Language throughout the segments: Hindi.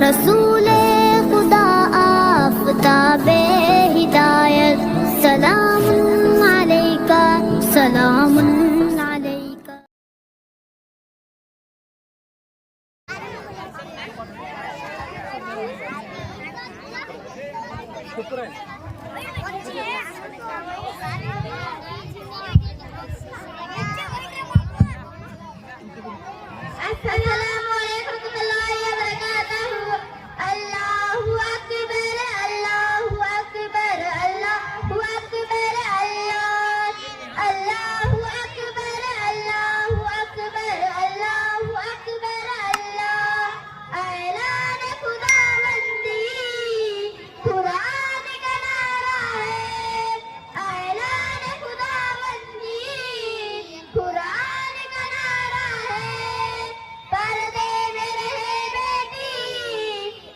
रसूले खुदा आफ़ताबे हिदायत सलामुन अलैका सलामुन अलैका। अस्सलामु अलैकुम वरहमतुल्लाहि वबरकातुहू। अल्लाहु अकबर, अल्लाहु अकबर, अल्लाहु अकबर, अल्लाहु अकबर, अल्लाहु अकबर, अल्लाहु अकबर, अल्लाह। ऐलान खुदाबंदी कुरान का नारा है। ऐलान खुदाबंदी कुरान का नारा है। पर्दे में रहे बेटी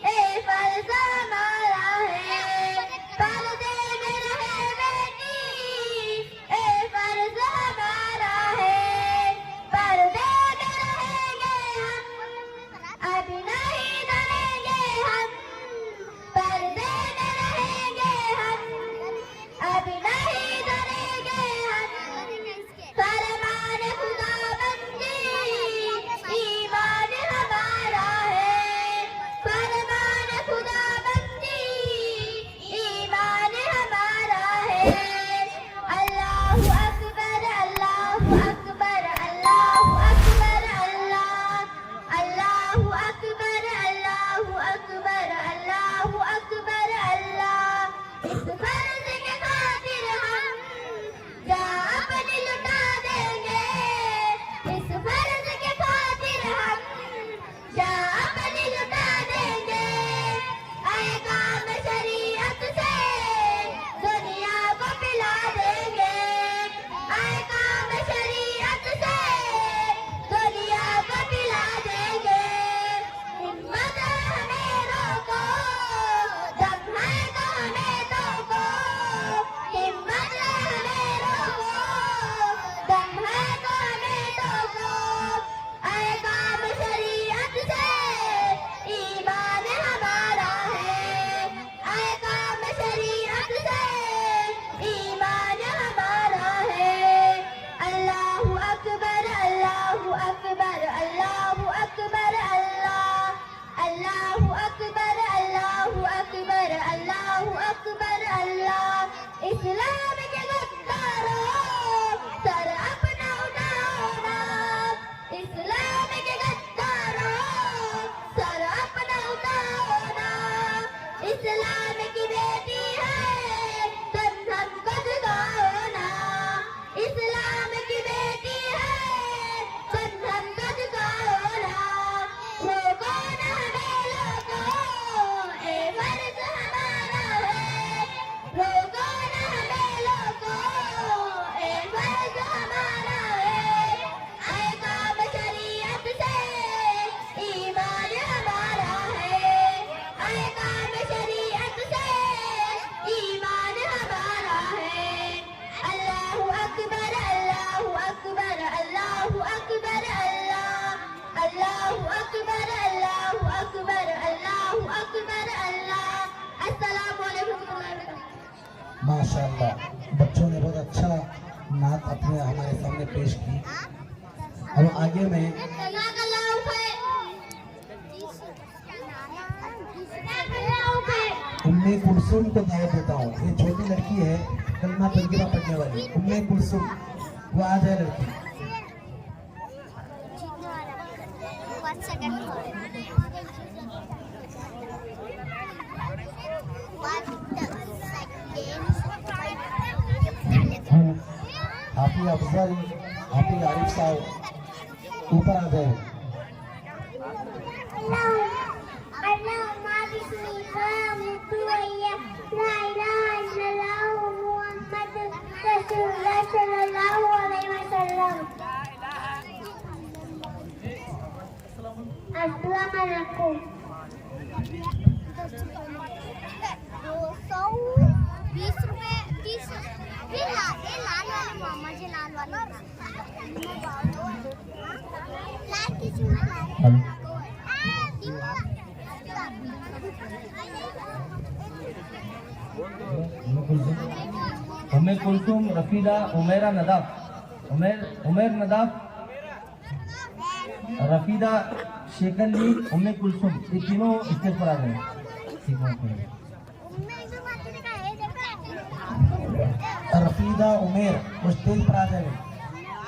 ए फर्ज हमारा है। पर्दे में रहे बेटी ए फर्ज हमारा है। पर्दे में रहेंगे हम, अब नहीं डरेंगे हम। पर्दे में रहेंगे हम, अब नहीं डरेंगे हम। फरमान खुदाबंदी ईमान हमारा है। फरमान खुदाबंदी ईमान हमारा है। अल्लाहु अकबर, अल्लाहु अकबर, अल्लाहु अकबर, अल्लाह। अल्लाहु अकबर, अल्लाहु अकबर, अल्लाहु अकबर, अल्लाह। इस फर्ज के खातिर हम जान अपनी लुटा देंगे। इस फर्ज के खातिर हम जान अपनी लुटा देंगे। ऐ काम शरीयत से दुनिया को पिला देंगे। ऐ काम शरीयत से दुनिया को पिला देंगे। हिम्मत है हमें रोको, दम है तो हमें रोको। हिम्मत है हमें रोको, दम है तो हमें रोको। ऐ काम शरीयत से ईमान हमारा है। ऐ काम शरीयत से ईमान हमारा है। अल्लाहु अकबर, अल्लाहु अकबर, अल्लाहु अकबर, अल्लाह। अल्लाहु अकबर, अल्लाहु अकबर, अल्लाहु अकबर, अल्लाह। इस्लाम के गद्दारों सर अपना उठाओ ना। इस्लाम के गद्दारों सर अपना उठाओ ना। इस्लाम की बेटी है तन्हम को झुकाओ ना। इस्लाम की बेटी है तन्हम को झुकाओ ना। रोको ना हमें लोगो, ए फर्ज हमारा है। रोको ना हमें लोगो, ए फर्ज हमारा है। ऐ काम शरीयत से ईमान हमारा है। ऐ काम शरीयत से ईमान हमारा है। अल्लाहु अकबर, अल्लाहु अकबर, अल्लाहु अकबर, अल्लाह। अल्लाहु अकबर, अल्लाहु अकबर, अल्लाहु अकबर, अल्लाह। अस्सलामु अलैकुम वरहमतुल्लाहि वबरकातुहू। माशाअल्लाह, बच्चों ने बहुत अच्छा नात अपने हमारे सामने पेश की। अब आगे में उम्मे कुलसुम को दावत देता हूँ। ये छोटी लड़की है, कलमा तंजीरा पढ़ने वाली उम्मे कुलसुम, वो आ जाए लड़की। हाफिज अफजल, हाफिज आरिफ साहब ऊपर आ जाए। अस्सलामुअलैकुम। 220 रुपए 30। ये लाल वाला मामा जी, लाल वाला लाल की उम्मे कुलसुम, रफीदा, उमेरा नदाफ, उमेर नदाफ, रफीदा, शेखली, उम्मे कुलसुम, ये तीनों स्टेज पर आ गए। रफीदा उमेर वो स्टेज पर आ जाए,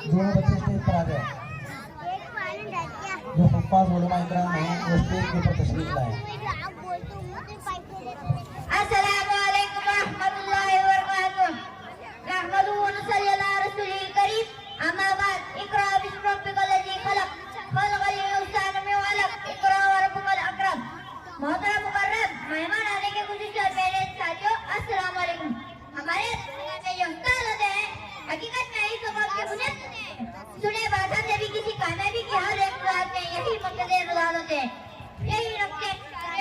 दोनों बच्चे स्टेज पर आ जाए। जो हुफ्फाज़ उलमा इकराम हैं वो स्टेज के ऊपर तशरीफ लाए। अस्सलामु अलैकुम रहमतुल्लाहि व बरकातुहू। नहमदुहु व नसल्ली अला रसूलिल करीम। अम्मा बाद, इक़रा बिस्मि रब्बिकल लज़ी खलक़, खलक़ल इंसान मिन अलक़, इक़रा व रब्बुकल अकरम। मोहतरम मुकर्रम मेहमान आने के गुज़िश्ता और मेरे साथियों, अस्सलामु अलैकुम। हमारे में ये उस्ताद होते हैं, हकीकत में इस वक्त के मुझे सुने बात हमने भी किसी कामयाबी की हर एक बात में यही मुक़द्दर गुज़ार होते हैं। यही रखते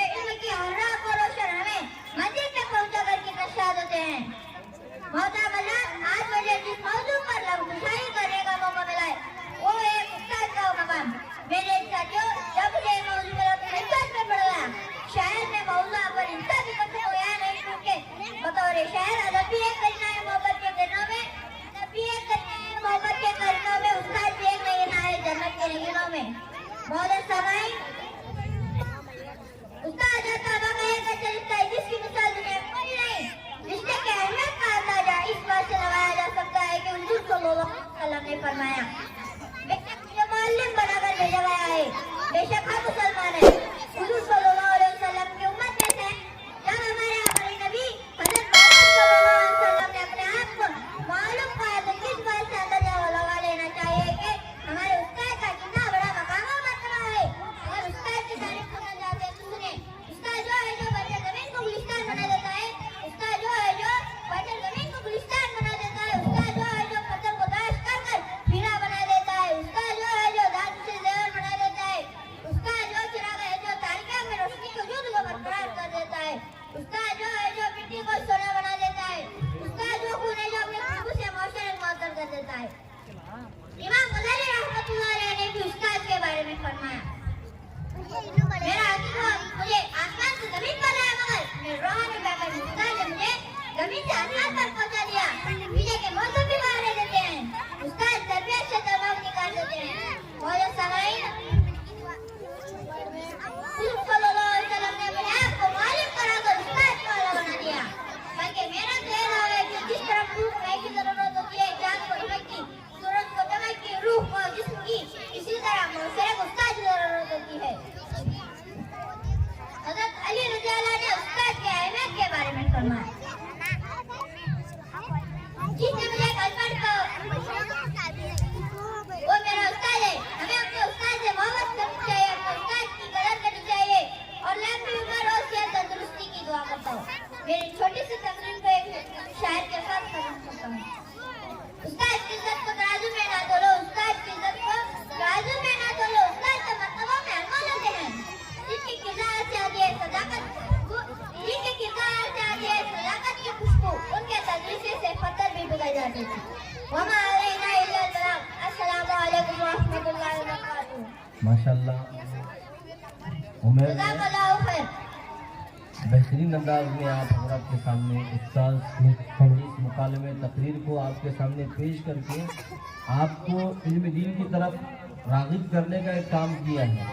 इल्म की हर राह को रोशन हमें मंजिल तक पहुंचा कर के इरशाद होते हैं। मोहतरम अल्लाह, आज मुझे जिस मौजू पर लफ्ज़शाही करने का मौका मिला है वो एक उस्ताद का मकाम। मेरे साथियों, जब मुझे मौजू मिला तो हिम्मत में पड़ गया। शायद मैं मौजू पर इंसान भी पता हो या नहीं, क्योंकि बतौर शायर अदब भी एक करना है मोहब्बत के करनों में, अदब भी एक करना है मोहब्बत के करनों में, उस्ताद भी एक नहीं है जन्नत के रंगीनों में। बहुत समय उस्ताद का चरित्र है जिसकी मिसाल दुनिया में कोई नहीं। रिश्ते की अहमियत का अंदाजा इस बात से लगाया जा सकता है कि हुजूर सल्लल्लाहु अलैहि वसल्लम ने फरमाया, बेशक मुझे मुअल्लिम बनाकर भेजा गया है, बेशक हम मुसलमान हैं। हुजूर सल्लल्लाहु अलैहि वसल्लम की उम्मत में से जब हमारे आखिरी नबी हज़रत मोहम्मद सल्लल्लाहु अलैहि वसल्लम ने अपने आप को मालूम किया तो किस बात से अंदाजा लगा लेना चाहिए कि हमारे उस्ताद का कितना बड़ा मकाम और मर्तबा है। अगर उस्ताद की तारीफ करना चाहते हैं तो सुने, उस्ताद जो है जो बंजर जमीन को गुलिस्तान बना देता है, उस्ताद जो है जो बंजर जमीन को गुलिस्तान बना देता है, उस्ताद जो है जो पत्थर को दाश कर कर हीरा बना देता है, उस्ताद जो है जो धातु से जेवर बना देता है, उस्ताद जो चिराग है जो तारिका में रोशनी को वजूद को बरकरार कर देता है, उस्ताद जो है जो मिट्टी को सोना बना देता है, उस्ताद जो खून है जो अपने खुशबू से मौसम मुअत्तर कर देता है। इमाम गज़ाली रहमतुल्लाह अलैह ने भी उस्ताद के बारे में फरमाया, मेरा मुझे आसमान से जमीन पर लाया, मगर मेरे रूहानी बहकर उस्ताद ने मुझे जमीन से आसमान पर पहुंचा दिया। पीने के मौसम भी बाहर देते हैं, उस्ताद तरबियत से तमाम निकाल देते हैं। मौला समाईन, सल्लल्लाहु अलैहि वसल्लम ने अपने आप को मालिक कराकर उस्ताद को वाला बना दिया। बल्कि मेरा कहना है कि जिस तरह रूह की जरूरत होती है, चांद को चमक की, सूरज को चमक की, रूह को जिस्म की, इसी तरह मौसरे को उस्ताद की जरूरत होती है। हज़रत अली रज़ियल्लाहु ने उस्ताद के अहमियत के बारे में फरमाया, जिसने मुझे कलमत को वो मेरा उस्ताद है। हमें अपने उस्ताद से मोहब्बत करनी चाहिए, अपने उस्ताद की कदर करनी चाहिए और लंबी उम्र और सेहत तंदुरुस्ती की दुआ करता हूँ। मेरी छोटी सी तकरीर को एक शायर के साथ खत्म करता हूँ। उस्ताद की इज्जत को तराजू में ना तोलो, उस्ताद की इज्जत को तराजू में ना तोलो, उस्ताद के मर्तबों में अनमोल होते हैं। जिनकी किरदार से आती है सदाकत, जिनके किरदार से आती है सदाकत की खुशबू, उनके तदरीसे से पत्थर भी पिघल जाते हैं। वमा अलैना इल्ला अल बलाग। अस्सलामु अलैकुम व रहमतुल्लाहि व बरकातुहू। माशाल्लाह, उमेर जज़ाकल्लाहु खैर। बेहतरीन अंदाज में आप हज़रात के सामने इस मुकालमे तकरीर को आपके सामने पेश करके आपको इल्म दीन की तरफ राग़िब करने का एक काम किया है।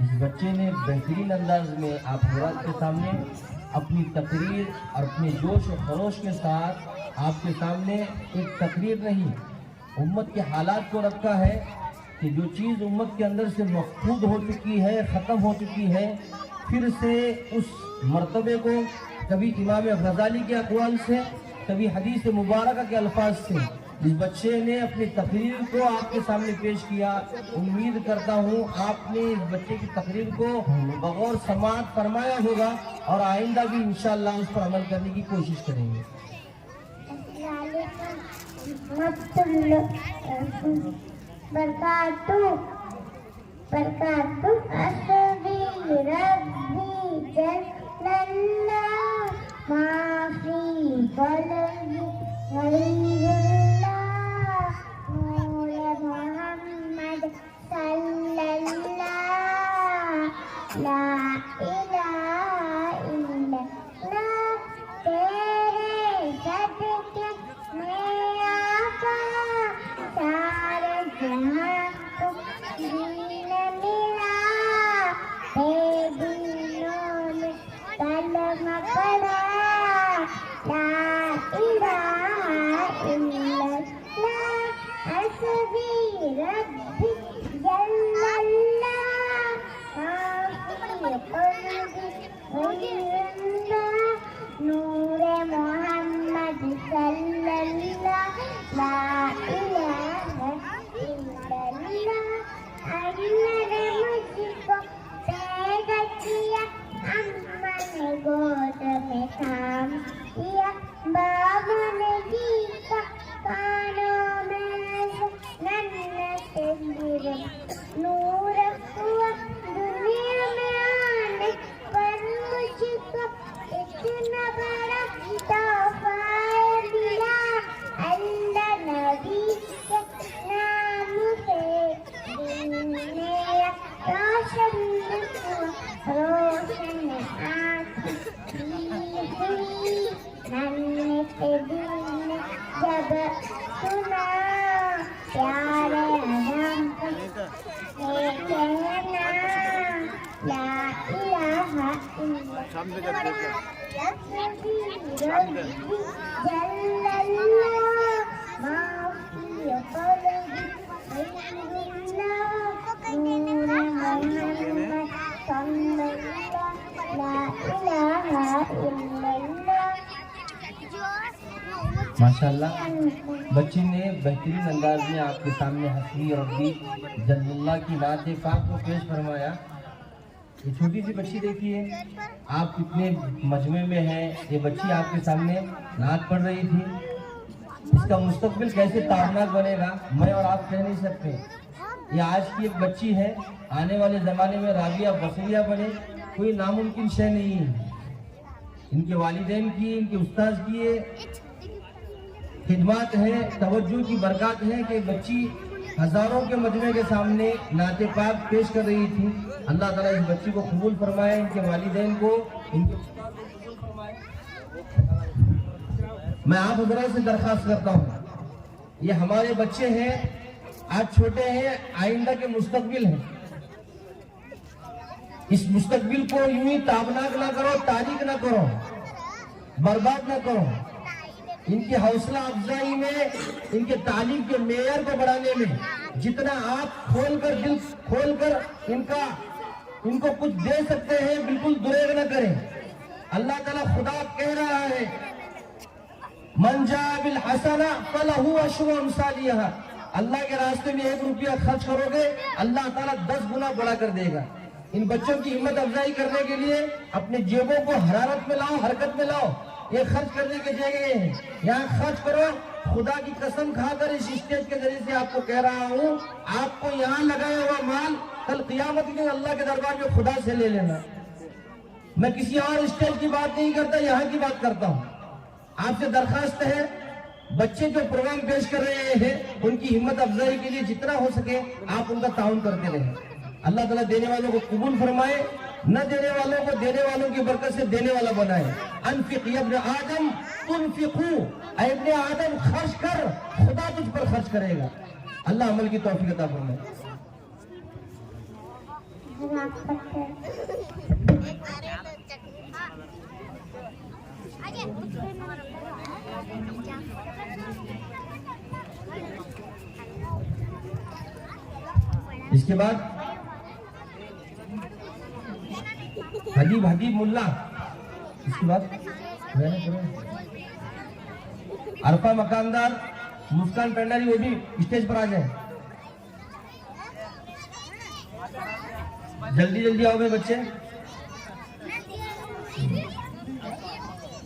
इस बच्चे ने बेहतरीन अंदाज में आप हज़रात के सामने अपनी तकरीर और अपने जोश और खरोश के साथ आपके सामने एक तकरीर नहीं, उम्मत के हालात को रखा है कि जो चीज़ उम्मत के अंदर से मफकूद हो चुकी है, ख़त्म हो चुकी है, फिर से उस मर्तबे को कभी इमाम गज़ाली के अक़वाल से, कभी हदीस मुबारक के अल्फाज से इस बच्चे ने अपनी तकरीर को आपके सामने पेश किया। उम्मीद करता हूँ आपने इस बच्चे की तकरीर को बगौर समाअत फरमाया होगा और आइंदा भी इंशाअल्लाह उस पर अमल करने की कोशिश करेंगे। ला इलाहा कलमा पढ़ा ला इलाहा इल्लल्लाह हस्बी रब्बी जल्लल्लाह माफी क़ल्बी गैरुल्लाह नूरे मोहम्मद सल्लल्लाह ला इलाहा इल्लल्लाह अल्लाह ने मुझको पैदा किया अम्मा ने गोद में थाम लिया बाबा ने जीता कानों में नन्हे से गिरे नूर हुआ दुनिया में आने पर मुझको इतना बड़ा तोहफा दिया अल्लाह नबी के नाम से दिन मेरा रोशन हुआ रोशन आँख हुई नन्हे से दिल ने जब सुना प्यारे आदम ने कहना ला इलाहा इल्लल्लाह माशाल्लाह बच्ची ने बेहतरीन अंदाज में आपके सामने हस्बी रब्बी जल्लल्लाह की नात पाक को पेश फरमाया। ये छोटी सी बच्ची देखिए, आप कितने मजमे में हैं। ये बच्ची आपके सामने नात पढ़ रही थी। इसका मुस्तकबिल कैसे ताबनाक बनेगा मैं और आप कह नहीं सकते। ये आज की एक बच्ची है, आने वाले ज़माने में राबिया बसरिया बने कोई नामुमकिन शय नहीं है। इनके वालिदैन की, इनके उस्ताद की ये खिदमत है, तवज्जो की बरकत है कि बच्ची हजारों के मजमे के सामने नाते पाक पेश कर रही थी। अल्लाह ताला इस बच्ची को कबूल फरमाए, इनके वालिदैन को, इनके उस्ताद को कबूल फरमाए। मैं आप हजरात से दरख्वास्त करता हूँ, ये हमारे बच्चे हैं, आज छोटे हैं, आइंदा के मुस्तकबिल हैं। इस मुस्तकबिल को यूं ही ताबनाक ना करो, तारीक ना करो, बर्बाद ना करो। इनकी हौसला अफजाई में, इनके तालीम के मेयर को बढ़ाने में जितना आप खोलकर, दिल खोलकर इनको कुछ दे सकते हैं, बिल्कुल दुरेग न करें। अल्लाह ताला खुदा कह रहा है, मन जाअ बिल हसना फलहु अशरु अमसालिहा। अल्लाह के रास्ते में 1 रुपया खर्च करोगे, अल्लाह ताला 10 गुना बढ़ा कर देगा। इन बच्चों की हिम्मत अफजाई करने के लिए अपने जेबों को हरारत में लाओ, हरकत में लाओ। ये खर्च करने के जगह है, यहाँ खर्च करो। खुदा की कसम खाकर इस स्टेज के जरिए से आपको कह रहा हूँ, आपको यहाँ लगाया हुआ माल कल क़ियामत में अल्लाह के दरबार में खुदा से ले लेना। मैं किसी और स्टेज की बात नहीं करता, यहाँ की बात करता हूँ। आपसे दरखास्त है, बच्चे जो प्रोग्राम पेश कर रहे हैं उनकी हिम्मत अफजाई के लिए जितना हो सके आप उनका ताउन करते रहें। अल्लाह ताला देने वालों को कबूल फरमाए, न देने वालों को देने वालों की बरकत से देने वाला बनाए। अनफिक या इब्ने आदम तुनफिकू, ऐ इब्ने आदम खर्च कर, खुदा तुझ पर खर्च करेगा। अल्लाह अमल की तौफीक अता फरमाए। इसके बाद हजीब मुल्ला, इसके बाद अरफा मकानदार, मुस्कान पेंडारी, वो भी स्टेज पर आ जाए। जल्दी जल्दी आओ मेरे बच्चे।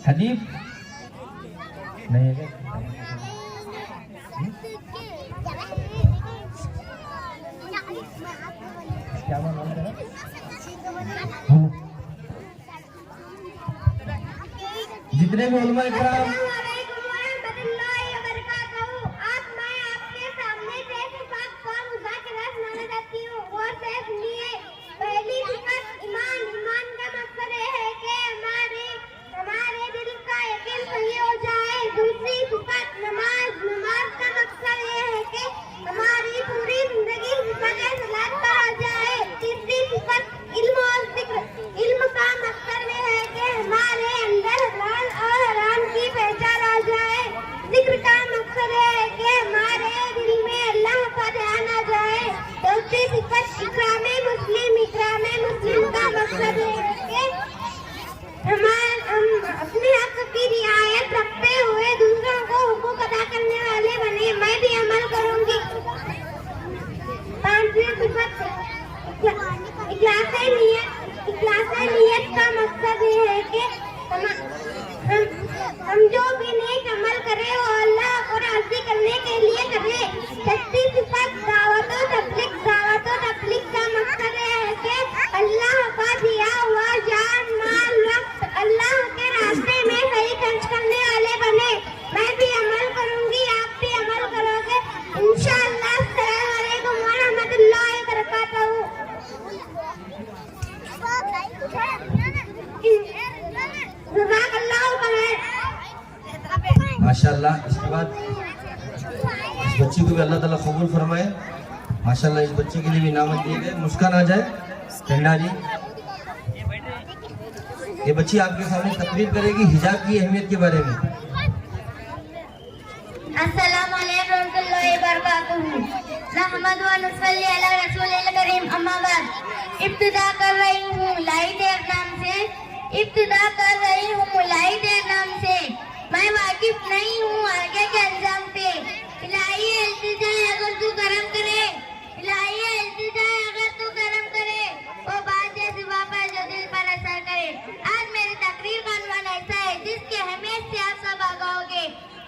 हजीब नहीं है क्या नाम है? जितने भी उलमा इकराम, इल्म का मकसद है कि हमारे माशाल्लाह। इसके बाद इस बच्ची को भी अल्लाह ताला कबूल फरमाए। माशाल्लाह इस बच्चे के लिए भी इनामत दिए गए। मुस्कान आ जाए टेंडा जी। ये बच्ची आपके सामने तकरीर करेगी हिजाब की अहमियत के बारे में। अस्सलाम वालेकुम रहमतुल्लाहि व बरकातुहू। नहमदु व नुसल्ली अला रसूलिल करीम, अम्मा बाद। इब्तिदा कर रही हूँ मुलाई देर नाम से, इब्तिदा कर रही हूँ मुलाई देर नाम से। मैं वाकिफ नहीं हूँ आगे के अंजाम पे। इलाही इल्तिजा अगर तू करम करे, इलाही इल्तिजा अगर तू करम करे, वो बात ऐसी वापस जो दिल पर असर करे। आज मेरी तकरीर का अनवान ऐसा है जिसके अहमियत से आप सब आगाओगे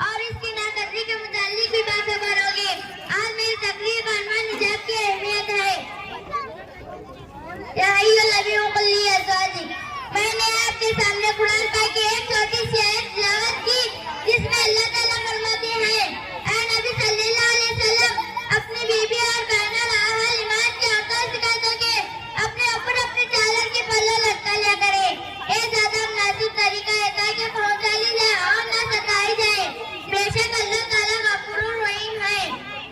और इसकी नाकदरी के मुताल्लिक भी बातें करोगे। आज मेरी तकरीर का अनवान हिजाब की अहमियत है। या अय्युहल्लज़ीना कुल्ली अज़वाजिक। मैंने आपके सामने कुरान पाक की एक छोटी सी आयत तिलावत की जिसमें अल्लाह ताला फरमाते हैं, ऐ नबी सल्लल्लाहु अलैहि वसल्लम अपनी बीबी और बहनों और ईमान के औरतों से कह दो कि अपने ऊपर अपने चादर के पल्ले लटका लिया करे। ये ज्यादा नाजुक तरीका है ताकि पहुंचा ली जाए और न सताई जाए। बेशक अल्लाह ताला गफूर रहीम है।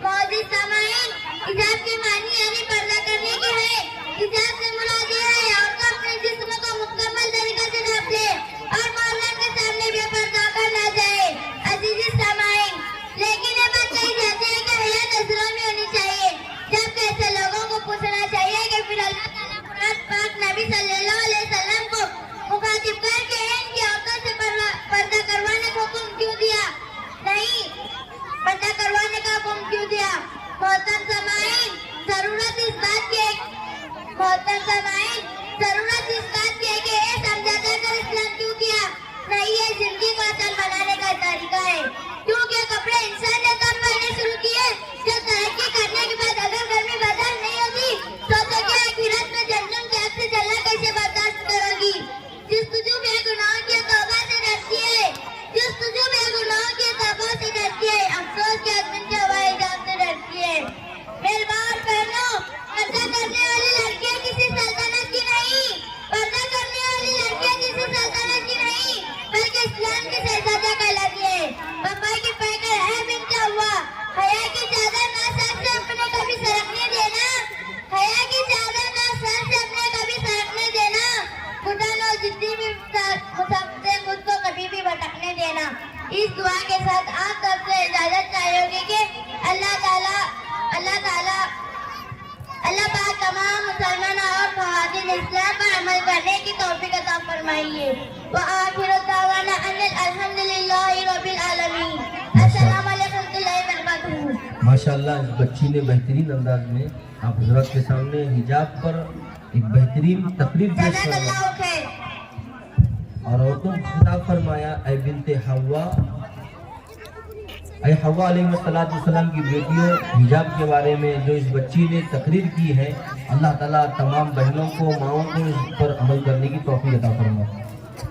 मौजूद सामाईन, हिजाब की मानी यानी पर्दा करने की है। हिजाब से मुराद यह है औरत अपने जिस्म को मुकम्मल तरीके से ढक ले और मौलवी के सामने बेपर्दा कर ना जाए। अजीज सामाईन, लेकिन ये बात कही जाती है कि हया नजरों में होनी चाहिए। जब ऐसे लोगों को पूछना चाहिए कि फिर अल्लाह ताला कुरान पाक नबी सल्लल्लाहु अलैहि वसल्लम को मुखातिब करके इनकी औरतों से पर्दा करवाने को हुक्म क्यों दिया? नहीं, पर्दा करवाने का हुक्म क्यों दिया? मोहतरम सामाईन, जरूरत इस बात की है कि ये समझा कर इस्लाम क्यों किया? नहीं, ये जिंदगी को आसान बनाने का तरीका है। क्योंकि कपड़े इंसान ने तब पहनने शुरू किए जब तरक्की करने के बाद अगर गर्मी बर्दाश्त नहीं होती तो क्या आखिरत में जहन्नम की आग से जलना कैसे बर्दाश्त करोगी? जिस्तुजू बेगुनाहों की तौबा से डरती है, जिस्तुजू बेगुनाहों की तौबा से डरती है। अफसोस के आदमी के हवाई हिजाब से डरती है। मेरे बाहर पहनो, पर्दा करने वाली लड़कियां किसी सल्तनत की नहीं, पर्दा करने वाली लड़कियां किसी सल्तनत की नहीं बल्कि इस्लाम की शहजादा कहलाती है। पापा की पैकर है बिनते हुआ, हया की चादर ना सर से अपने कभी सरकने देना, हया की चादर ना सर से अपने कभी सरकने देना। खुदा नो जितनी भी मुसब्बे खुद को कभी भी भटकने देना। इस दुआ के साथ आप सबसे इजाजत चाहोगे कि अल्लाह पाक तमाम मुसलमान और ख़वातीन इस्लाम पर अमल करने की तौफीक अता फरमाइए। व आखिर दावाना अनिल अल्हम्दुलिल्लाहि रब्बिल आलमीन। अस्सलाम वालेकुम रहमतुल्लाहि व बरकातुहू। माशाल्लाह इस बच्ची ने बेहतरीन अंदाज में आप हजरत के सामने हिजाब पर एक बेहतरीन तकरीर पेश जज़ाकल्लाह खैर। और औरतों को खिताब फरमाया, ऐ बिनते हव्वा, ऐ हव्वा अलैहिस्सलाम की बेटियों, हिजाब के बारे में जो इस बच्ची ने तकरीर की है, अल्लाह ताला तमाम बहनों को, माओं को इस पर अमल करने की तौफीक अता फरमाए।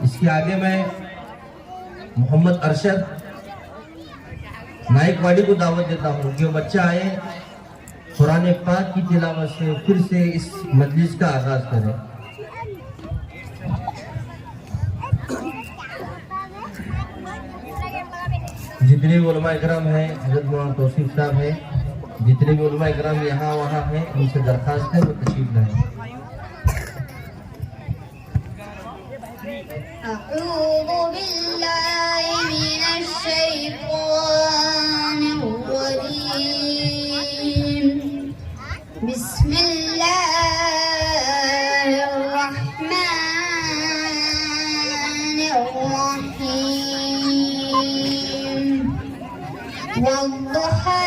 इसके आगे मैं मोहम्मद अरशद नाइकवाड़ी को दावत देता हूँ कि वो बच्चा आए कुरान पाक की तिलावत से फिर से इस मजलिस का आगाज करें। जितने भी उलमा इकराम हैं, हज़रत मौलाना तौसीफ साहब हैं, जितने भी उलमा इकराम यहाँ वहाँ हैं, उनसे दरख्वास्त है वो तशरीफ लाएं। अऊज़ु बिल्लाहि मिनश शैतानिर रजीम। बिस्मिल्लाहिर रहमानिर रहीम। वद्दुहा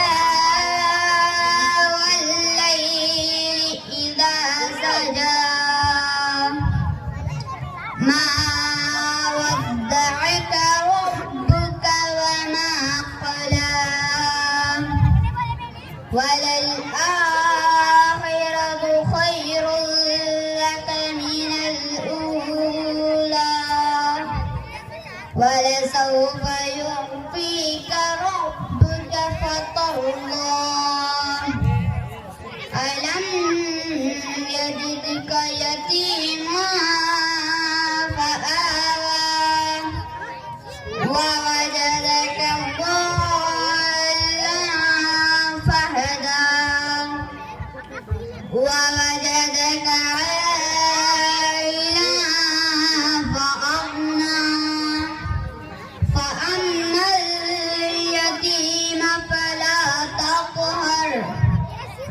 वल्लैलि इज़ा सजा मा वद्दअक रब्बुक वमा क़ला वलल-आखिरतु खैरुल लक मिनल ऊला वलसौफ यु'तीक रब्बुक फतर्दा अलम यजिदक यतीमा फआवा ववजदक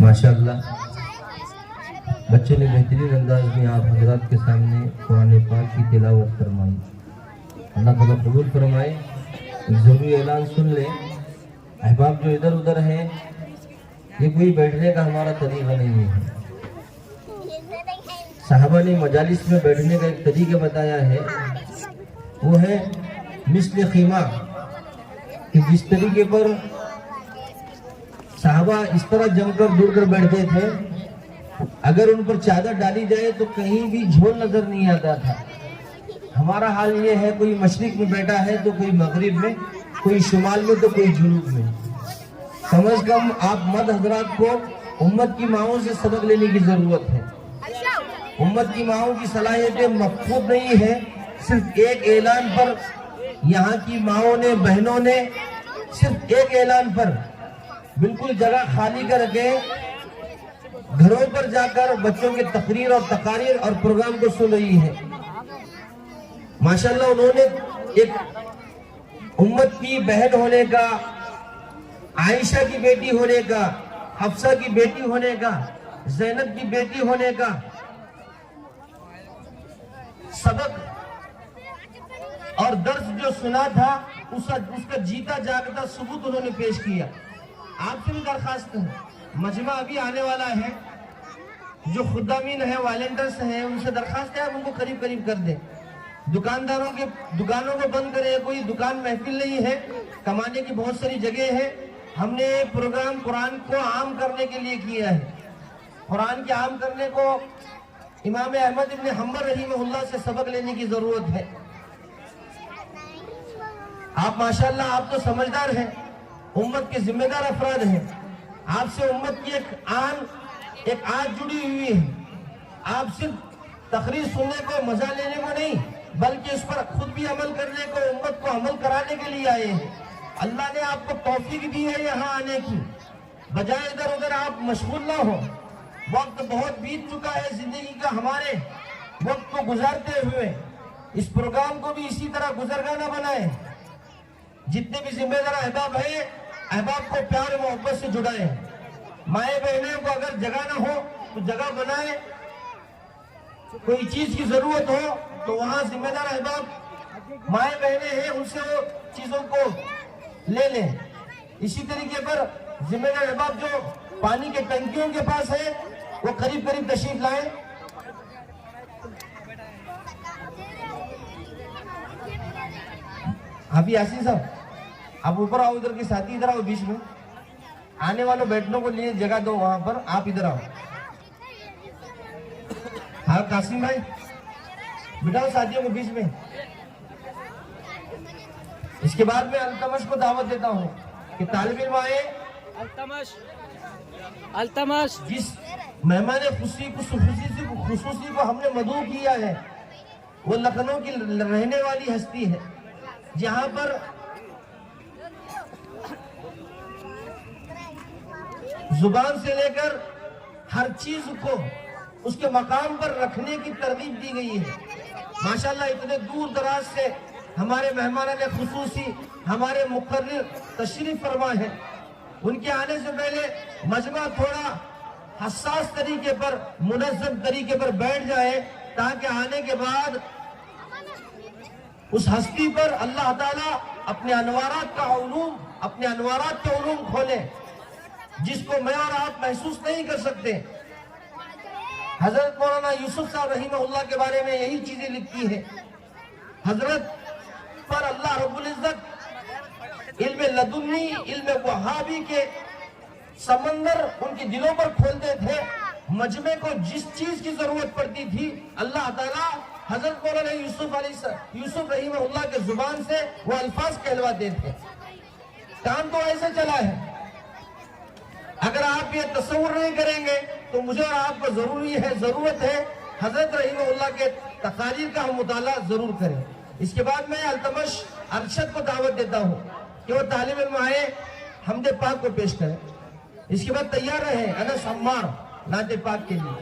माशाअल्लाह बच्चे ने बेहतरीन अंदाज में आप हजरात के सामने कुरान पाक की तिलावत फरमाई। अल्लाह ताला कबूल फरमाए। एक ज़रूरी ऐलान सुन ले, अहबाब जो इधर उधर हैं, ये कोई बैठने का हमारा तरीका नहीं है। साहबा ने मजालिस में बैठने का एक तरीका बताया है, वो है मिस्ल खीमा, कि जिस तरीके पर साहबा इस तरह जमकर जुड़कर बैठते थे, अगर उन पर चादर डाली जाए तो कहीं भी झोल नजर नहीं आता था। हमारा हाल ये है, कोई मशरिक में बैठा है तो कोई मगरिब में, कोई शुमाल में तो कोई जुनूब में। कम अज कम आप मर्द हजरात को उम्मत की माओं से सबक लेने की जरूरत है। उम्मत की माओं की सलाहियतें मफकूद नहीं है। सिर्फ एक ऐलान पर यहाँ की माओं ने, बहनों ने सिर्फ एक ऐलान पर बिल्कुल जगह खाली करके घरों पर जाकर बच्चों के तकरीर और तकारीर और प्रोग्राम को सुन रही है। माशाल्लाह उन्होंने एक उम्मत की बहन होने का, आयशा की बेटी होने का, हफ्सा की बेटी होने का, ज़ैनब की बेटी होने का सबक और दर्स जो सुना था, उसका जीता जागता सबूत उन्होंने पेश किया। आपसे भी दरखास्त है, मजमा अभी आने वाला है, जो खुदामीन है, वॉलंटियर्स हैं, उनसे दरखास्त है आप उनको करीब करीब कर दें। दुकानदारों के दुकानों को बंद करें, कोई दुकान महफिल नहीं है, कमाने की बहुत सारी जगह है। हमने प्रोग्राम कुरान को आम करने के लिए किया है। कुरान के आम करने को इमाम अहमद इब्न हम्बल रहीमहुल्लाह से सबक लेने की जरूरत है। आप माशाल्लाह आप तो समझदार हैं, उम्मत के जिम्मेदार अफराद हैं। आपसे उम्मत की एक आंच जुड़ी हुई है। आप सिर्फ तकरीर सुनने को, मजा लेने को नहीं, बल्कि उस पर खुद भी अमल करने को, उम्मत को अमल कराने के लिए आए हैं। अल्लाह ने आपको तौफीक दी है यहाँ आने की, बजाय इधर उधर आप मशगूल ना हो। वक्त बहुत बीत चुका है जिंदगी का, हमारे वक्त को गुजारते हुए इस प्रोग्राम को भी इसी तरह गुजरगाना बनाए। जितने भी जिम्मेदार अहबाब है, अहबाब को प्यार मोहब्बत से जुड़ाए। माए बहनों को अगर जगह ना हो तो जगह बनाए, कोई चीज की जरूरत हो तो वहां जिम्मेदार अहबाब माए बहने हैं, उनसे वो चीजों को ले लें। इसी तरीके पर जिम्मेदार अहबाब जो पानी के टंकियों के पास है, वो करीब करीब तशरीफ लाए। अभी यासीन साहब आप ऊपर आओ, इधर के साथी इधर आओ, बीच में आने वालों बैठने को लिए जगह दो वहां पर, आप इधर आओ। हाँ कासिम भाई बिठाओ साथियों को बीच में। इसके बाद में अल्तमश को दावत देता हूँ कि तालिब इल्म आए। अल्तमश जिस मेहमान खुसूसी को हमने मदऊ किया है, वो लखनऊ की रहने वाली हस्ती है, जहां पर जुबान से लेकर हर चीज को उसके मकाम पर रखने की तरगीब दी गई है। माशाल्लाह इतने दूर दराज से हमारे मेहमान ने खुसूसी, हमारे मुकर्रिर तशरीफ फरमा है। उनके आने से पहले मजमा थोड़ा हसास तरीके पर, मुनज़्ज़म तरीके पर बैठ जाए, ताकि आने के बाद उस हस्ती पर अल्लाह ताला अपने अनवारात के उलूम खोले, जिसको मैं और आप महसूस नहीं कर सकते। हजरत मौलाना यूसुफ साहब रहीमहुल्लाह के बारे में यही चीजें लिखती है। हजरत पर अल्लाह रब्बुल इज्जत इल्म लदुन्नी, इल्म वहाबी के समंदर उनके दिलों पर खोलते थे। मजमे को जिस चीज की जरूरत पड़ती थी, अल्लाह ताला हजरत मौलाना यूसुफ रहीमहुल्लाह के जुबान से वो अल्फाज कहलवाते थे। काम तो ऐसे चला है। अगर आप ये तस्वुर नहीं करेंगे तो मुझे और आपको जरूरत है हजरत रहीमहुल्लाह के तकारीर का हम मुताला जरूर करें। इसके बाद मैं अल्तमश अरशद को दावत देता हूँ कि वो तालिब इल्म आए, हमदे पाक को पेश करें। इसके बाद तैयार रहे अनस अम्मार नाते पाक के लिए।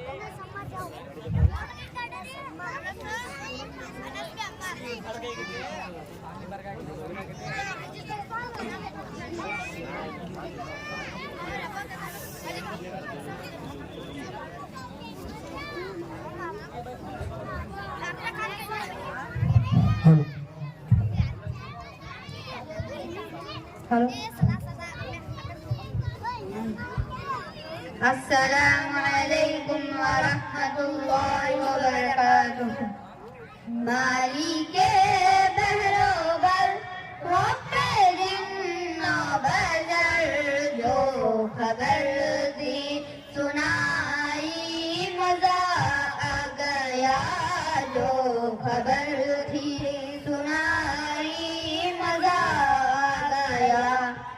अस्सलामुअलैकुम वरहमतुल्लाहि वबरकातुहू। मालिके बहरोबर रब्बे जिन्ना बजर, जो खबर दी सुनाई मजा आ गया, जो खबर थी सुनाई मजा आ गया।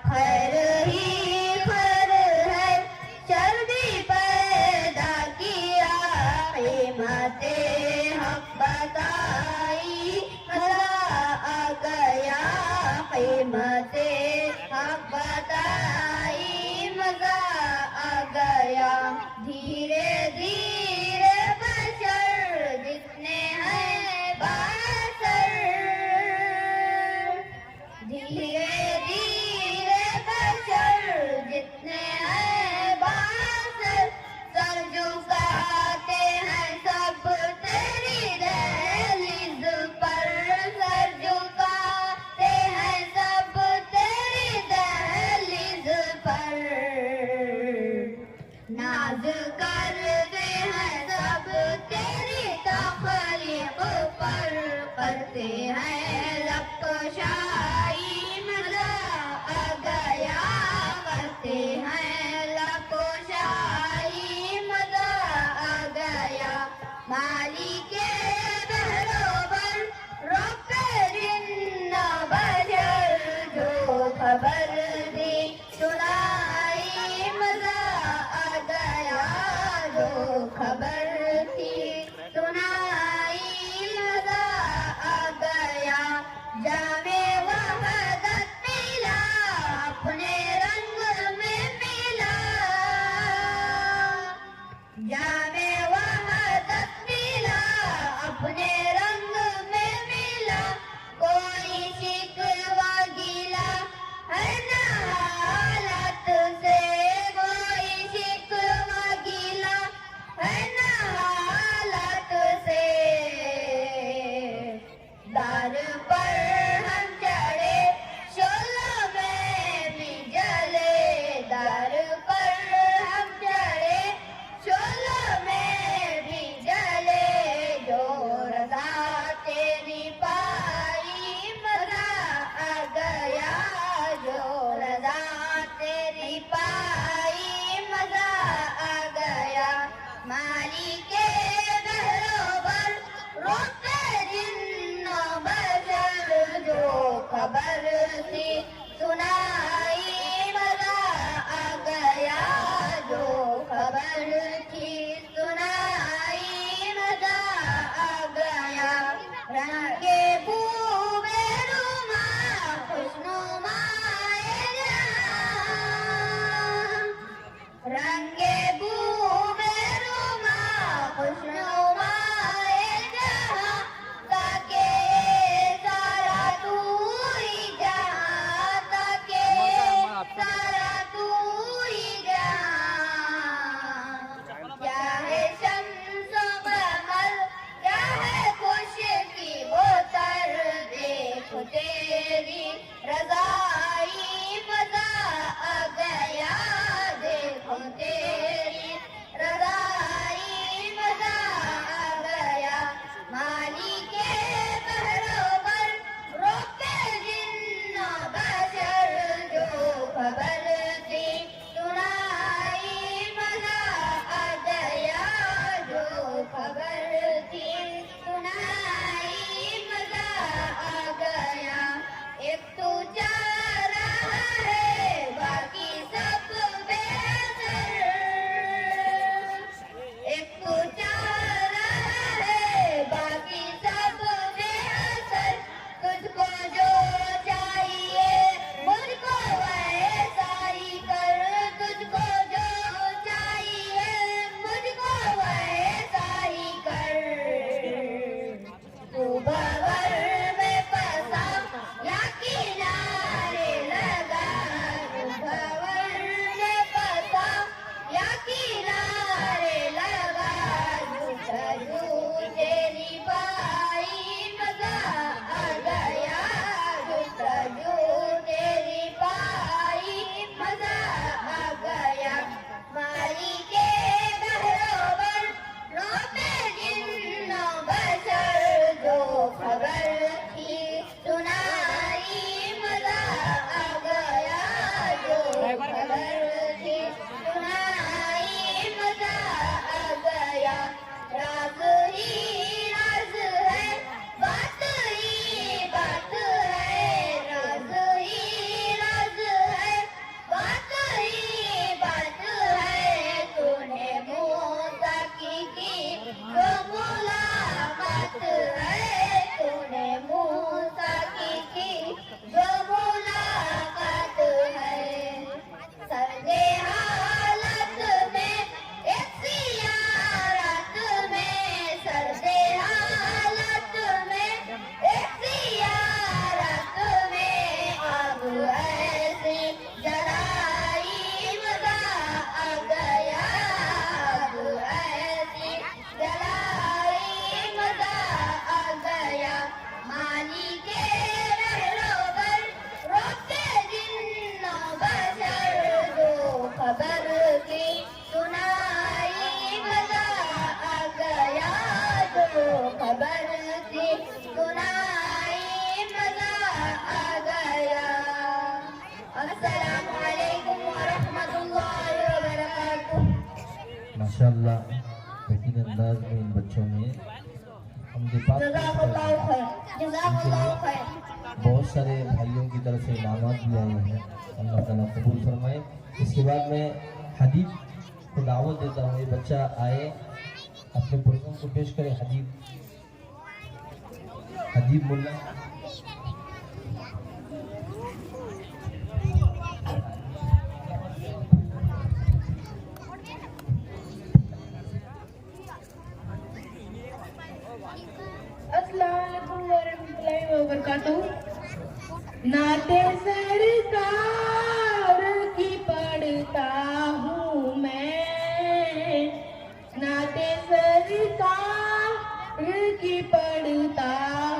खैर ही खैर है चर्बी पैदा किया, कीमते हक बताई मजा अस्सलामु अलैकुम व रहमतुल्लाहि व बरकातुहू। माशाअल्लाह बेहतरीन अंदाज में इन बच्चों ने हमदे पाक जज़ाकल्लाहु खैर, जज़ाकल्लाहु खैर। बहुत सारे भाइयों की तरफ से इनामात भी आए हैं, अल्लाह ताला कबूल फरमाए। इसके बाद मैं हदीब को दावत देता हूँ, ये बच्चा आए अपने प्रोग्राम को पेश करे। हदीब मुल्ला। अस्सलामुअलैकुम वरहमतुल्लाहि वबरकातुहू। नाते सरकार की पढ़ता हूँ मैं, नाते सरकार की पढ़ता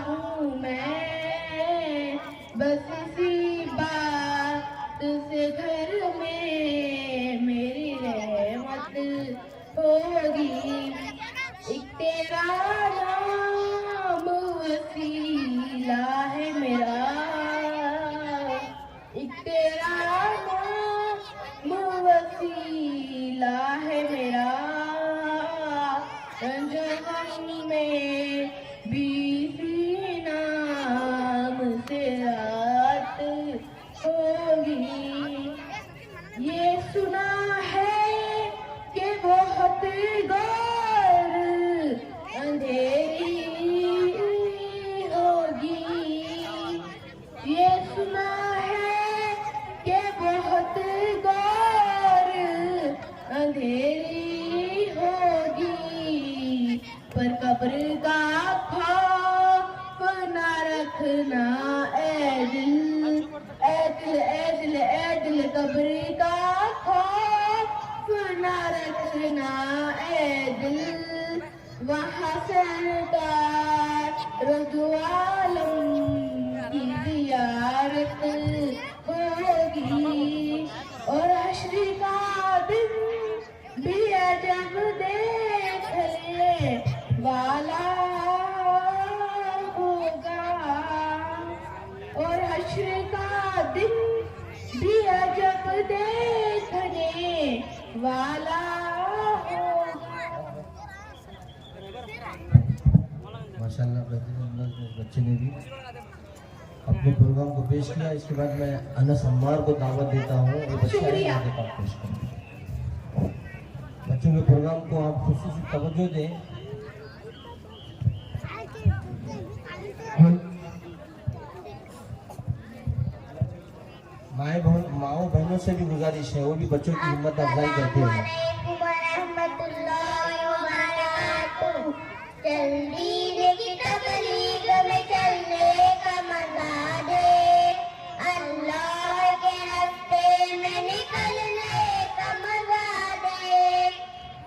हूँ मैं, बस इसी बात से घर में मेरी रहमत होगी। एक तेरा नाम वसीला है मेरा, एक तेरा नाम वसीला है मेरा, रंजन में भी इसी नाम से रात होगी। ये सुना है कि बहुत गौर अंधेरी होगी, ये सुना है कि बहुत गौर अंधेरी होगी, पर कब्र का खौफ ना रखना ए दिल, ए दिल, ए दिल, ए दिल, कब्र का खौफ ना रखना ए दिल, वहाँ सरकार रज़वालम की ज़ियारत होगी, और हश्र का दिन भी जब देखने वाला होगा, और हश्र का दिन भी जब देखने वाला होगा। माशाअल्लाह बेहतरीन अंदाज में इस बच्चे ने भी अपने प्रोग्राम को पेश किया। इसके बाद मैं अनस अम्मार को दावत देता हूँ, ये बच्चा आपके पास पेश करें। बच्चों के प्रोग्राम को आप खुसूसी तवज्जो दें। माओ बहनों से भी गुजारिश है, वो भी बच्चों की हिम्मत अफजाई करते हैं। चलने की तकलीफ में चलने का मजा दे, अल्लाह के रास्ते में निकलने का मजा दे,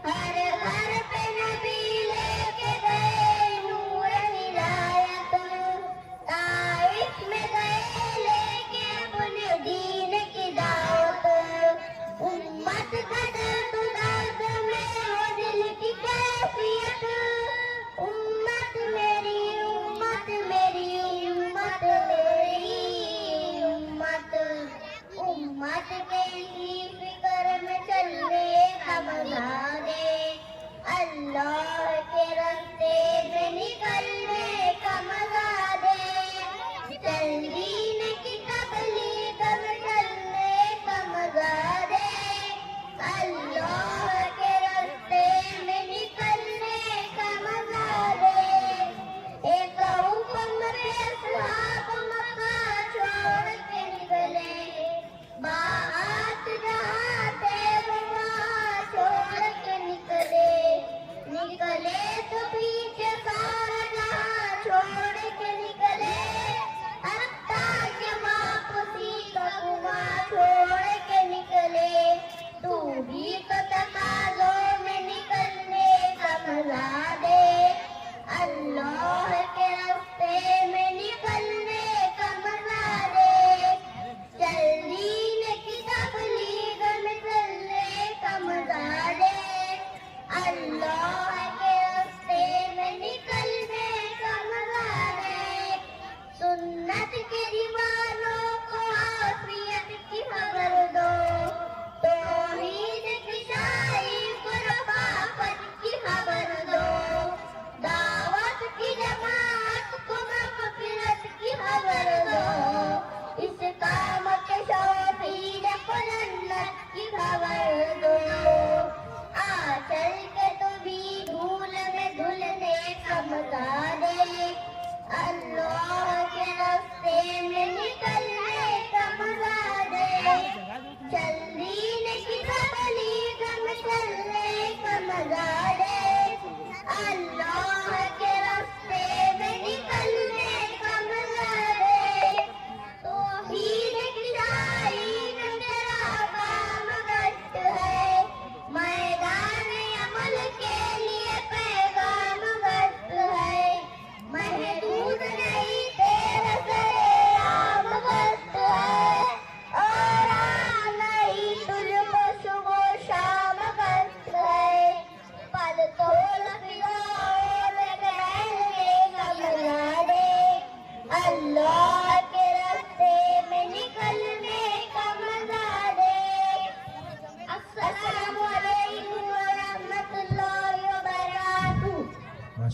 हर घर पे नबी लेके गए नूर हिदायत, ताइफ में गए लेके अपने दीन की दावत, उम्मत का दर्द दर्द में हो दिल की कैफियत, उम्मत मेरी उम्मत मेरी उम्मत मेरी उम्मत, उम्मत के लिए फिक्र में चलने का मजा दे, अल्लाह के रास्ते में निकलने का मजा दे, तंजीन की तबलीग में चलने का मजा दे, अल्लाह के रास्ते में निकलने का मजा दे, एक हुक्म पे असहाब मक्का छोड़ के निकले, बात जहाँ थे वहाँ छोड़ के निकले, निकले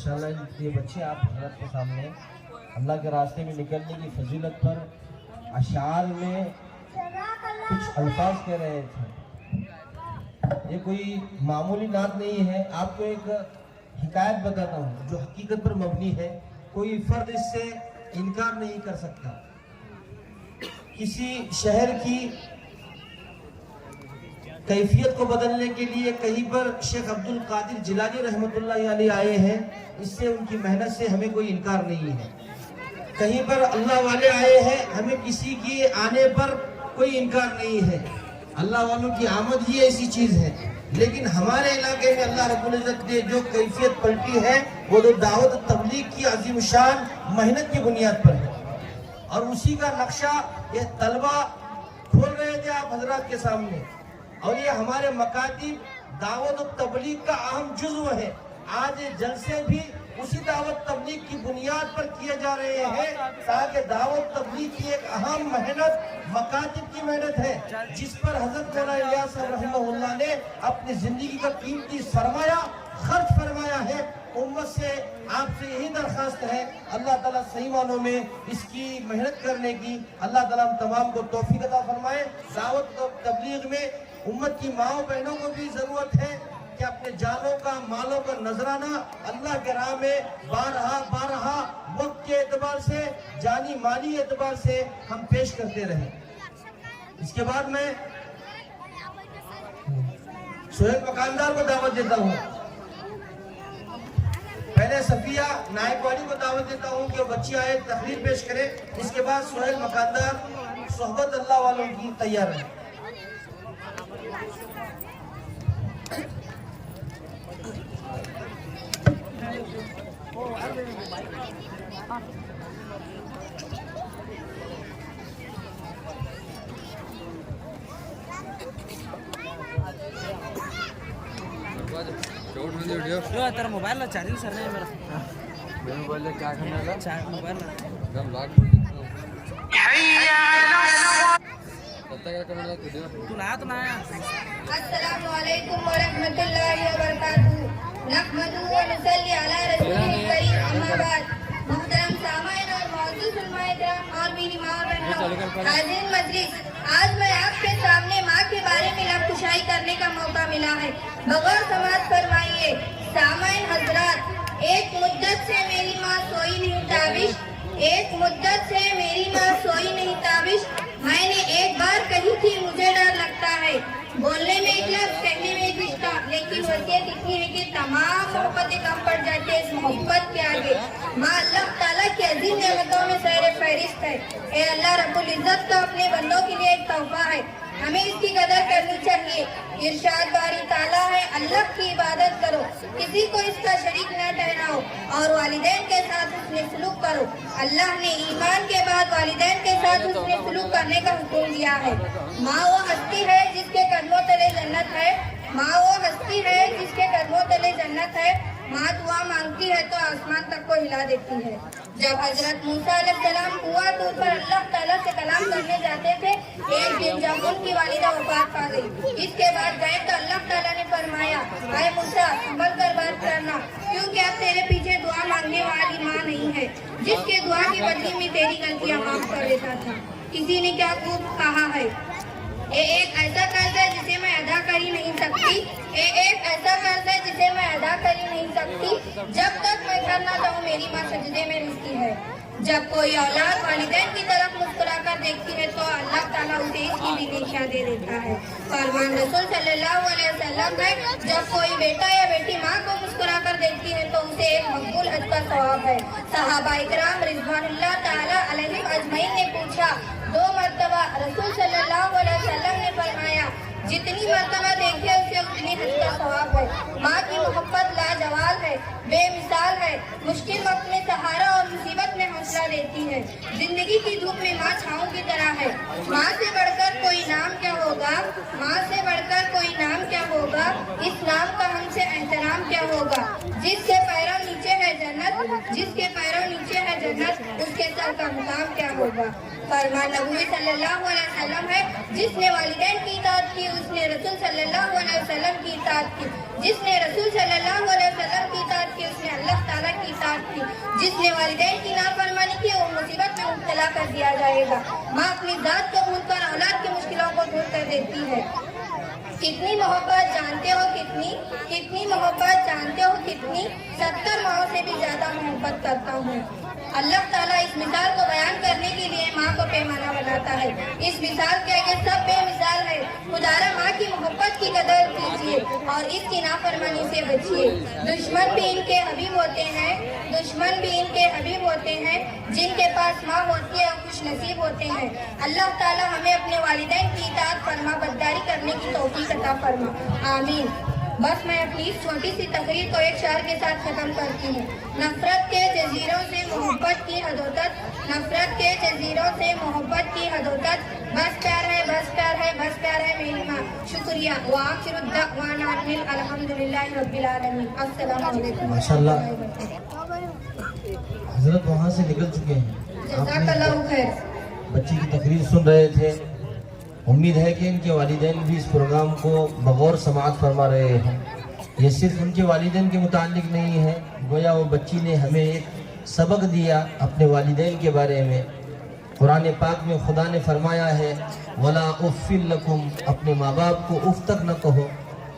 इंशाल्लाह ये बच्चे आप हज़रत के सामने अल्लाह के रास्ते में निकलने की फजीलत पर अशार में कुछ अल्फाज कह रहे थे। ये कोई मामूली नात नहीं है। आपको एक हिकायत बताता हूँ जो हकीकत पर मबनी है। कोई फर्द इससे इनकार नहीं कर सकता। किसी शहर की कैफियत को बदलने के लिए कहीं पर शेख अब्दुल कादिर जिलानी रहमतुल्लाह अलैह आए हैं। इससे उनकी मेहनत से हमें कोई इनकार नहीं है। कहीं पर अल्लाह वाले आए हैं, हमें किसी के आने पर कोई इनकार नहीं है। अल्लाह वालों की आमद ही ऐसी चीज है। लेकिन हमारे इलाके में अल्लाह रब्बुल इज्जत ने जो कैफियत पलटी है वो तो दावत तबलीग की अजीम शान मेहनत की बुनियाद पर है। और उसी का नक्शा ये तलबा खोल रहे थे आप हजरात के सामने। और ये हमारे मकातिब दावत और तबलीग का अहम जुज़्व है। आज ये जलसे भी उसी दावत तबलीग की बुनियाद पर किए जा रहे हैं ताकि दावत तबलीग की एक अहम मेहनत मकातिब की मेहनत है जिस पर हजरत मौलाना इलियास साहब रहमतुल्लाह ने अपनी जिंदगी का कीमती सरमाया खर्च फरमाया है। उम्मत से आपसे यही दरखास्त है अल्लाह ताला सही मानों में इसकी मेहनत करने की अल्लाह ताला हम तमाम को तौफीक अता फरमाए। दावत तबलीग में उम्मत की माओ बहनों को भी जरूरत है कि अपने जानों का मालों का नजराना अल्लाह के राह में बारहा वक्त के एतबार से जानी माली एतबार से हम पेश करते रहे। इसके बाद मैं सोहेल मकानदार को दावत देता हूँ। पहले सफिया नायकवाड़ी को दावत देता हूँ कि वो बच्ची आए तकरीर पेश करे। इसके बाद सोहेल मकानदार सोहबत अल्लाह वालों की तैयार है। तेरा मोबाइल ला चार्जिंग सर नहीं मेरा मोबाइल क्या करना है चार्ज मोबाइल कम लाग तू ना तो ना अस्सलामु अलैकुम व रहमतुल्लाहि व बरकातहू। नहमदुहु व नुसल्ली अला रसूलिल करीम, अम्मा बाद। मुहतरम सामाईन और मौजूद उलमाए-ए-किराम और मेरी माँ और बहनों, हाज़िर मजलिस, आज मैं आपके सामने माँ के बारे में लफ्ज़ुशाई करने का मौका मिला है। बगौर समाअत फरमाइए। सामाईन हज़रात, एक मुद्दत से मेरी माँ सोई नहीं ताबिश, एक मुद्दत से मेरी माँ सोई नहीं ताबिश। मैंने एक बार कही थी मुझे डर लगता है, बोलने में एक लफ्ज़, कहने में एक रिश्ता, लेकिन वसीयत इतनी है कि तमाम मोहब्बतें कम पड़ जाती है इस मोहब्बत के आगे। माँ अल्लाह ताला की अजीम नेमतों में सैर फहरिस्त है। ए अल्लाह रब्बुल इज्जत का अपने बंदों के लिए एक तोहफा है, हमें इसकी कदर करनी चाहिए। इरशाद बारी ताला है, अल्लाह की इबादत करो, किसी को इसका शरीक न ठहराओ और वालिदैन के साथ उसने सलूक करो। अल्लाह ने ईमान के बाद वालिदैन के साथ उसने सलूक करने का हुक्म दिया है। माँ वो हस्ती है जिसके कदमों तले जन्नत है, माँ वो हस्ती है जिसके कदमों तले जन्नत है। माँ दुआ मांगती है तो आसमान तक को हिला देती है। जब हजरत मूसा अलैहिस्सलाम हुआ तो पर अल्लाह ताला से कलाम करने जाते थे, एक दिन जब उनकी वालिदा वफात पा गई। इसके बाद गए तो अल्लाह ताला ने फरमाया, ऐ मूसा संभल कर बात करना, क्योंकि अब तेरे पीछे दुआ मांगने वाली माँ नहीं है जिसके दुआ की बदली में तेरी गलतियाँ माफ कर देता था। किसी ने क्या खूब कहा है, ये एक ऐसा कर्ज है जिसे मैं अदा कर ही नहीं सकती, ये एक ऐसा कर्ज है जिसे मैं अदा कर ही नहीं सकती। जब तक मैं कर ना जाऊँ मेरी माँ सजदे में रुकती है। जब कोई औलाद वालिदैन की तरफ मुस्कुरा कर देखती है तो अल्लाह ताला उसे इसकी भी दिशा दे देता है। फरमान रसूल सल्लल्लाहु अलैहि वसल्लम है, जब कोई बेटा या बेटी माँ को मुस्कुरा कर देखती है तो उसे एक मकबूल हज का सवाब है। सहाबा इकराम रिज़वानुल्लाह ताला अलैहिम अजमईन ने पूछा, 2 मरतबा। रसूल सल्लल्लाहु अलैहि वसल्लम ने फरमाया, जितनी मरतबा देखे उसे उतनी हज का सवाब है। माँ की मोहब्बत लाजवाब है, बेमिसाल है, मुश्किल वक्त में सहारा और मुसीबत में हौसला देती है। जिंदगी की धूप में माँ छाँव की तरह है। माँ से बढ़कर कोई नाम क्या होगा, माँ से बढ़कर कोई नाम क्या होगा, इस नाम का हमसे एहतराम क्या होगा। जिसके पैरों नीचे है जन्नत, जिसके पैरों नीचे है जन्नत, उसके साथ इंसान का मुकाम क्या होगा। फरमान नबी सल्लल्लाहु अलैहि वसल्लम है, जिसने वालिदैन की इताअत की उसने रसूल सल्लल्लाहु अलैहि वसल्लम की इताअत की, जिसने रसूल सल्लल्लाहु अलैहि वसल्लम की इताअत की उसने अल्लाह ताला की इताअत की, जिसने वालिदैन की नाफरमानी की वो मुसीबत में मुब्तला कर दिया जाएगा। माँ अपनी जात को भूलकर औलाद की मुश्किलों को दूर कर देती है। कितनी मोहब्बत जानते हो, कितनी मोहब्बत जानते हो, कितनी 70 माओं से भी ज्यादा मोहब्बत करता हूँ। अल्लाह ताला इस मिसाल को बयान करने के लिए माँ को पैमाना बनाता है। इस मिसाल के आगे सब बेमिसाल है। खुदारा माँ की मोहब्बत की कदर कीजिए और इसकी नाफरमानी से बचिए। दुश्मन भी इनके हबीब होते हैं, जिनके पास माँ होती है और खुश नसीब होते हैं। अल्लाह ताला हमें अपने वालिदैन की इताअत फरमा बरदारी करने की तौफीक अता फरमा, आमीन। बस मैं अपनी इस छोटी सी तकरीर को एक शेर के साथ खत्म करती हूँ। नफरत के जजीरों से मोहब्बत की हदों तक, नफरत के जजीरों से मोहब्बत की हदों तक, बस प्यार है, बस प्यार है, बस प्यार है मेरी माँ। शुक्रिया। व आखिरु दअवाना अनिल अल्हम्दुलिल्लाहि रब्बिल आलमीन। अस्सलामु अलैकुम। माशाल्लाह हजरत वहाँ से निकल चुके हैं। जज़ाकल्लाहु खैर। बच्ची की तकरीर सुन रहे थे। उम्मीद है कि इनके वालिदैन भी इस प्रोग्राम को बगौर समाअत फरमा रहे हैं। ये सिर्फ उनके वालिदैन के मुताल्लिक नहीं है, गोया वो बच्ची ने हमें एक सबक दिया अपने वालिदैन के बारे में। कुरान पाक में खुदा ने फरमाया है, वला उफ़्फ़िल लकुम, अपने माँ बाप को उफ तक न कहो।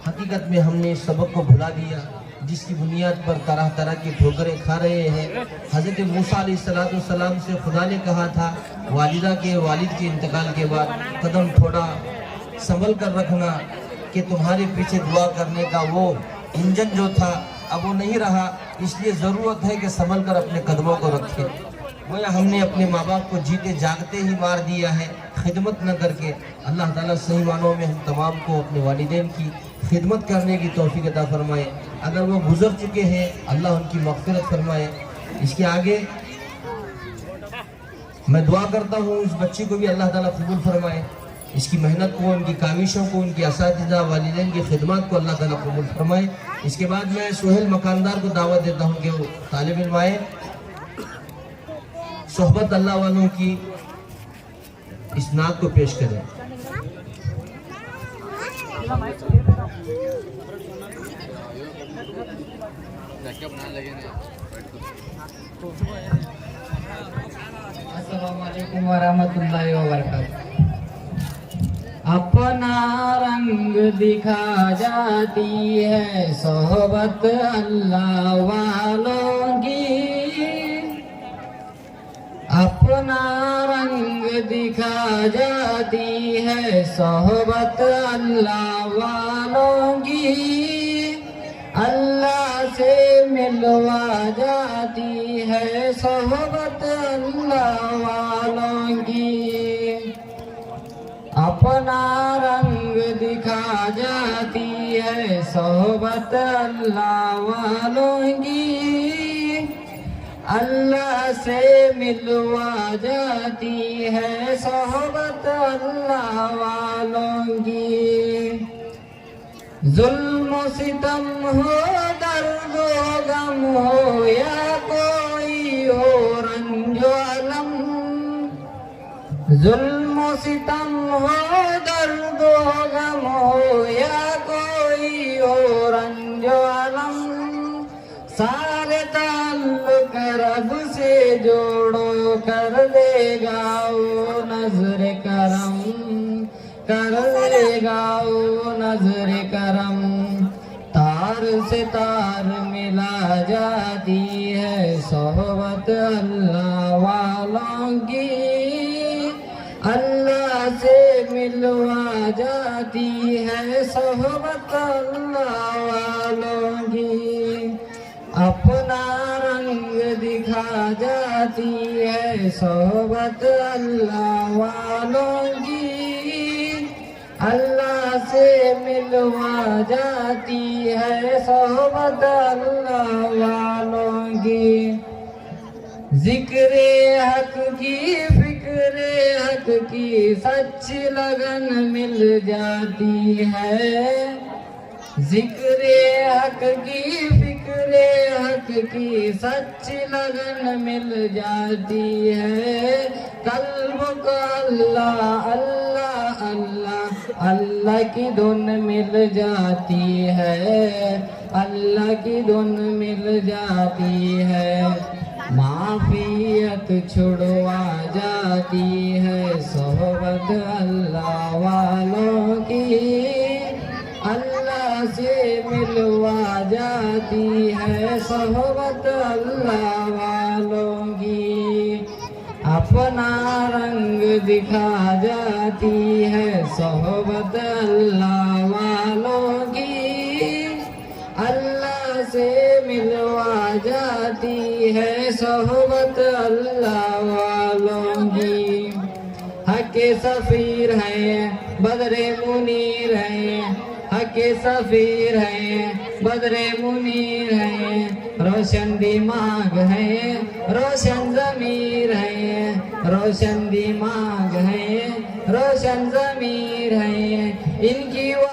हकीकत में हमने इस सबक को भुला दिया, जिसकी बुनियाद पर तरह तरह की ठोकरें खा रहे हैं। हज़रत मूसा अलैहिस्सलाम से खुदा ने कहा था, वालिदा के वालिद के इंतकाल के बाद कदम थोड़ा संभल कर रखना कि तुम्हारे पीछे दुआ करने का वो इंजन जो था अब वो नहीं रहा, इसलिए ज़रूरत है कि संभल कर अपने कदमों को रखें। गोया हमने अपने माँ बाप को जीते जागते ही मार दिया है, खिदमत न करके। अल्लाह ताला सही मानों में हम तमाम को अपने वालिदैन की खिदमत करने की तौफीक अता फरमाए। अगर वो गुजर चुके हैं, अल्लाह उनकी मग़फ़िरत फरमाए। इसके आगे मैं दुआ करता हूँ इस बच्ची को भी अल्लाह ताला कबूल फरमाए। इसकी मेहनत को, इनकी काविशों को, इनकी असातिज़ा वालिदैन की खिदमत को अल्लाह ताला कबूल फरमाए। इसके बाद मैं सुहेल मकानदार को दावत देता हूँ कि वो तालिब इल्म आए, सोहबत अल्लाह वालों की इस नात को पेश करें। अस्सलाम वालेकुम वरहमतुल्लाहि वबरकातुहू। अपना रंग दिखा जाती है सोहबत अल्लाह वालों की, अपना रंग दिखा जाती है सोहबत अल्लाह वालों की, अल्लाह से मिलवा जाती है सोहबत अल्लाह वालों की। अपना रंग दिखा जाती है सोहबत अल्लाह वालों की, अल्लाह से मिलवा जाती है सोहबत अल्लाह वालों की। जुल्म सितम हो, दर्द हो, गम हो या कोई हो रंजो अलम, जुल्म सितम हो, दर्द हो, गम हो या कोई हो रंजो अलम, सारे ताल्लुक रब से जोड़ो, कर देगा वो नजर करम, कर देगा वो नजर करम। तार से तार मिला जाती है सोहबत अल्लाह वालों की, अल्लाह से मिलवा जाती है सोहबत अल्लाह वालों की। अपना रंग दिखा जाती है सोहबत अल्लाह वालों की, अल्लाह से मिलवा जाती है सोहबत अल्लाह वालों की। जिक्रे हक की, फिक्रे हक की सच्ची लगन मिल जाती है, जिक्रे हक की, जिक्र हक की सच्ची लगन मिल जाती है। कल्ब को अल्लाह अल्लाह अल्लाह अल्लाह की धुन मिल जाती है, अल्लाह की धुन मिल जाती है। माफियत छुड़वा जाती है सोहबत अल्लाह वालों की, अल्लाह से मिलवा जाती है सोहबत अल्लाह वालों की। अपना रंग दिखा जाती है सोहबत अल्लाह वालों की, अल्लाह से मिलवा जाती है सोहबत अल्लाह वालों की। हक़ सफ़ीर हैं बदरे मुनीर हैं, हक़ सफ़ीर हैं बदरे मुनीर हैं। रोशन दिमाग है रोशन ज़मीर है, रोशन दिमाग है रोशन ज़मीर है। इनकी